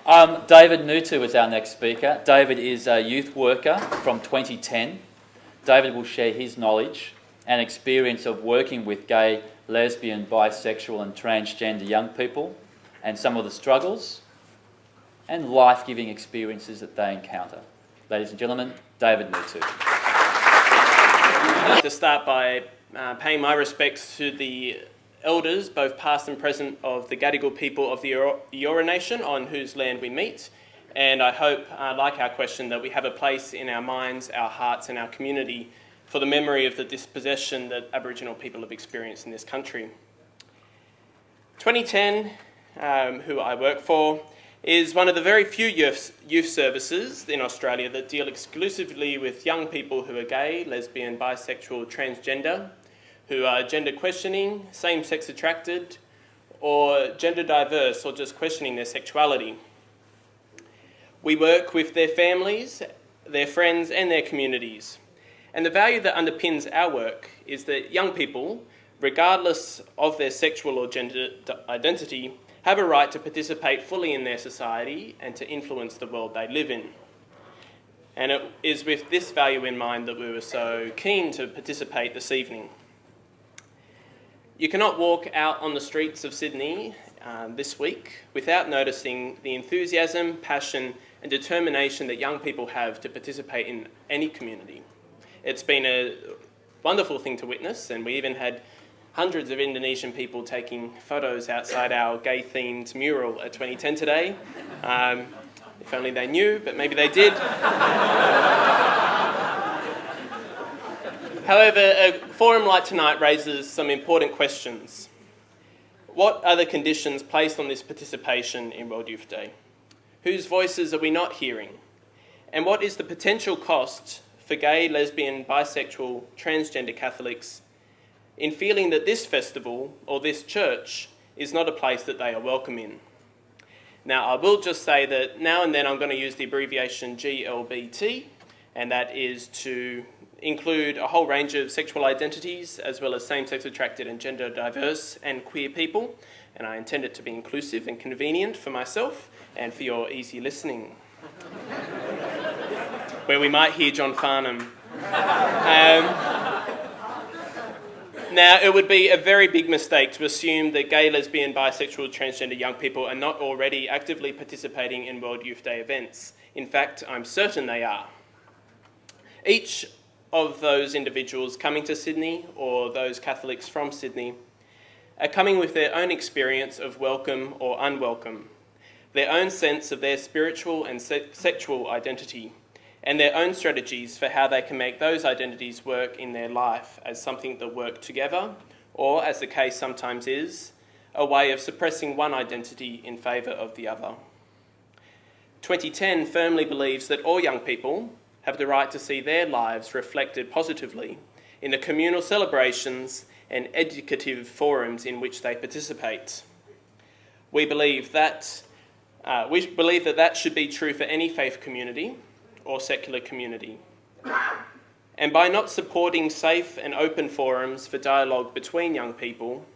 David Nutu is our next speaker. David is a youth worker from 2010. David will share his knowledge and experience of working with gay, lesbian, bisexual and transgender young people and some of the struggles and life-giving experiences that they encounter. Ladies and gentlemen, David Nutu. I'd like to start by paying my respects to the elders, both past and present, of the Gadigal people of the Eora Nation, on whose land we meet. And I hope, like our question, that we have a place in our minds, our hearts and our community for the memory of the dispossession that Aboriginal people have experienced in this country. 2010, who I work for, is one of the very few youth services in Australia that deal exclusively with young people who are gay, lesbian, bisexual, transgender, who are gender questioning, same-sex attracted, or gender diverse, or just questioning their sexuality. We work with their families, their friends and their communities. And the value that underpins our work is that young people, regardless of their sexual or gender identity, have a right to participate fully in their society and to influence the world they live in. And it is with this value in mind that we were so keen to participate this evening. You cannot walk out on the streets of Sydney this week without noticing the enthusiasm, passion and determination that young people have to participate in any community. It's been a wonderful thing to witness, and we even had hundreds of Indonesian people taking photos outside our gay-themed mural at 2010 today. If only they knew, but maybe they did. However, a forum like tonight raises some important questions. What are the conditions placed on this participation in World Youth Day? Whose voices are we not hearing? And what is the potential cost for gay, lesbian, bisexual, transgender Catholics in feeling that this festival or this church is not a place that they are welcome in? Now, I will just say that now and then I'm going to use the abbreviation GLBT, and that is to include a whole range of sexual identities, as well as same-sex attracted and gender diverse and queer people. And I intend it to be inclusive and convenient for myself and for your easy listening, where we might hear John Farnham. Now, it would be a very big mistake to assume that gay, lesbian, bisexual, transgender young people are not already actively participating in World Youth Day events. In fact, I'm certain they are. Each of those individuals coming to Sydney, or those Catholics from Sydney, are coming with their own experience of welcome or unwelcome, their own sense of their spiritual and sexual identity, and their own strategies for how they can make those identities work in their life as something that work together, or, as the case sometimes is, a way of suppressing one identity in favour of the other. 2010 firmly believes that all young people have the right to see their lives reflected positively in the communal celebrations and educative forums in which they participate. We believe that that should be true for any faith community or secular community. And by not supporting safe and open forums for dialogue between young people,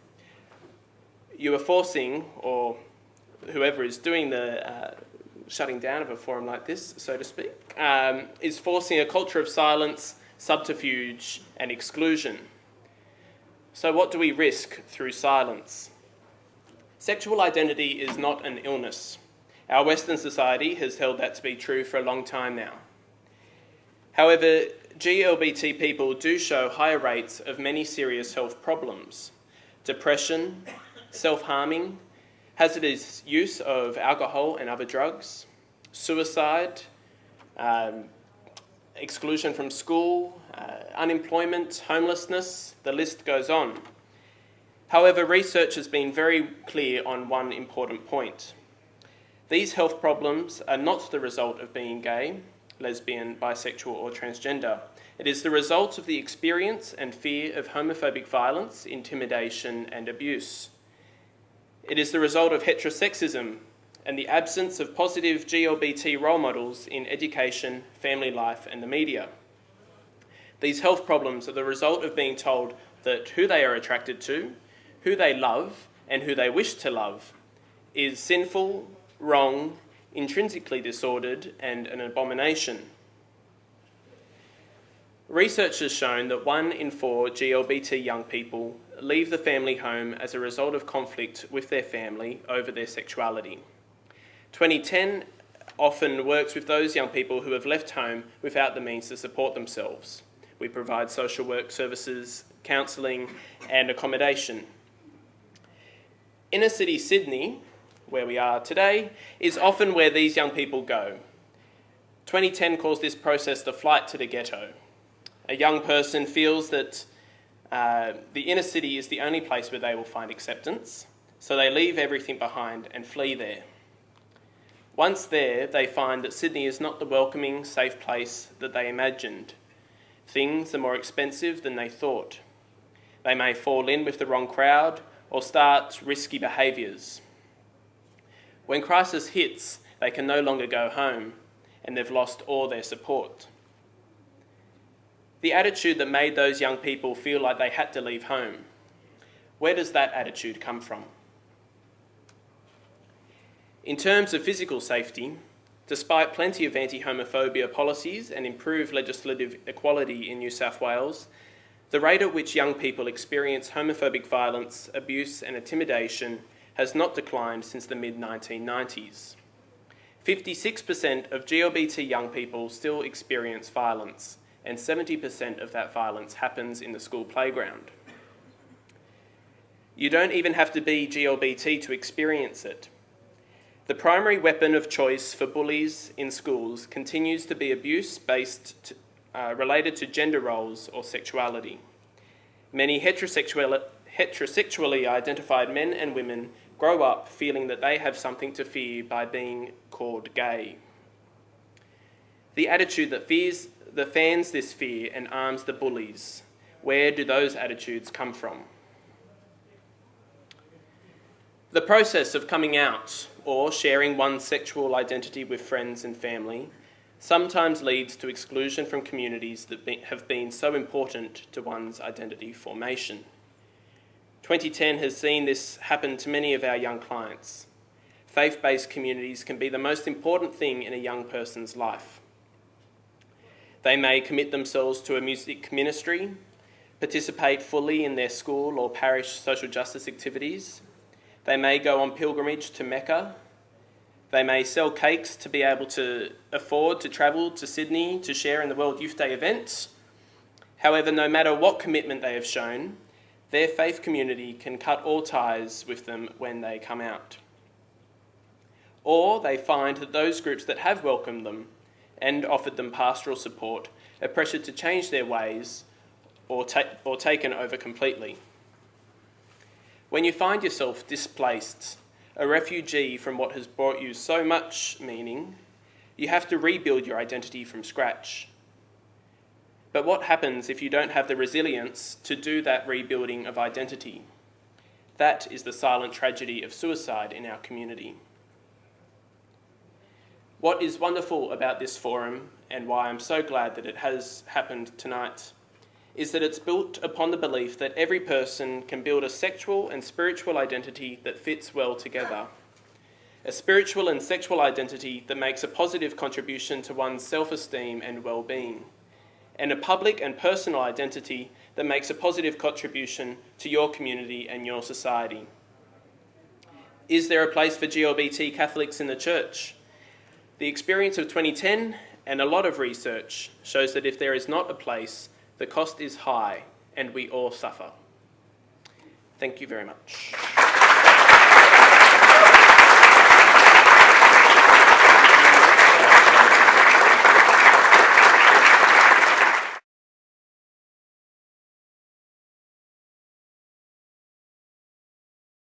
you are forcing, or whoever is doing the shutting down of a forum like this, so to speak, is forcing a culture of silence, subterfuge and exclusion. So what do we risk through silence? Sexual identity is not an illness. Our Western society has held that to be true for a long time now. However, GLBT people do show higher rates of many serious health problems: depression, self-harming, hazardous use of alcohol and other drugs, suicide, exclusion from school, unemployment, homelessness, the list goes on. However, research has been very clear on one important point. These health problems are not the result of being gay, lesbian, bisexual or transgender. It is the result of the experience and fear of homophobic violence, intimidation and abuse. It is the result of heterosexism and the absence of positive GLBT role models in education, family life and the media. These health problems are the result of being told that who they are attracted to, who they love and who they wish to love is sinful, wrong, intrinsically disordered, and an abomination. Research has shown that 1 in 4 GLBT young people leave the family home as a result of conflict with their family over their sexuality. 2010 often works with those young people who have left home without the means to support themselves. We provide social work services, counselling and accommodation. Inner city Sydney, where we are today, is often where these young people go. 2010 calls this process the flight to the ghetto. A young person feels that the inner city is the only place where they will find acceptance, so they leave everything behind and flee there. Once there, they find that Sydney is not the welcoming, safe place that they imagined. Things are more expensive than they thought. They may fall in with the wrong crowd or start risky behaviours. When crisis hits, they can no longer go home and they've lost all their support. The attitude that made those young people feel like they had to leave home, where does that attitude come from? In terms of physical safety, despite plenty of anti-homophobia policies and improved legislative equality in New South Wales, the rate at which young people experience homophobic violence, abuse and intimidation has not declined since the mid-1990s. 56% of GLBT young people still experience violence, and 70% of that violence happens in the school playground. You don't even have to be GLBT to experience it. The primary weapon of choice for bullies in schools continues to be abuse related to gender roles or sexuality. Many heterosexually identified men and women grow up feeling that they have something to fear by being called gay. The attitude that fans this fear and arms the bullies, where do those attitudes come from? The process of coming out or sharing one's sexual identity with friends and family sometimes leads to exclusion from communities that have been so important to one's identity formation. 2010 has seen this happen to many of our young clients. Faith-based communities can be the most important thing in a young person's life. They may commit themselves to a music ministry, participate fully in their school or parish social justice activities. They may go on pilgrimage to Mecca. They may sell cakes to be able to afford to travel to Sydney to share in the World Youth Day event. However, no matter what commitment they have shown, their faith community can cut all ties with them when they come out. Or they find that those groups that have welcomed them and offered them pastoral support are pressured to change their ways or taken over completely. When you find yourself displaced, a refugee from what has brought you so much meaning, you have to rebuild your identity from scratch. But what happens if you don't have the resilience to do that rebuilding of identity? That is the silent tragedy of suicide in our community. What is wonderful about this forum, and why I'm so glad that it has happened tonight, is that it's built upon the belief that every person can build a sexual and spiritual identity that fits well together. A spiritual and sexual identity that makes a positive contribution to one's self-esteem and well-being. And a public and personal identity that makes a positive contribution to your community and your society. Is there a place for GLBT Catholics in the church? The experience of 2010 and a lot of research shows that if there is not a place, the cost is high and we all suffer. Thank you very much.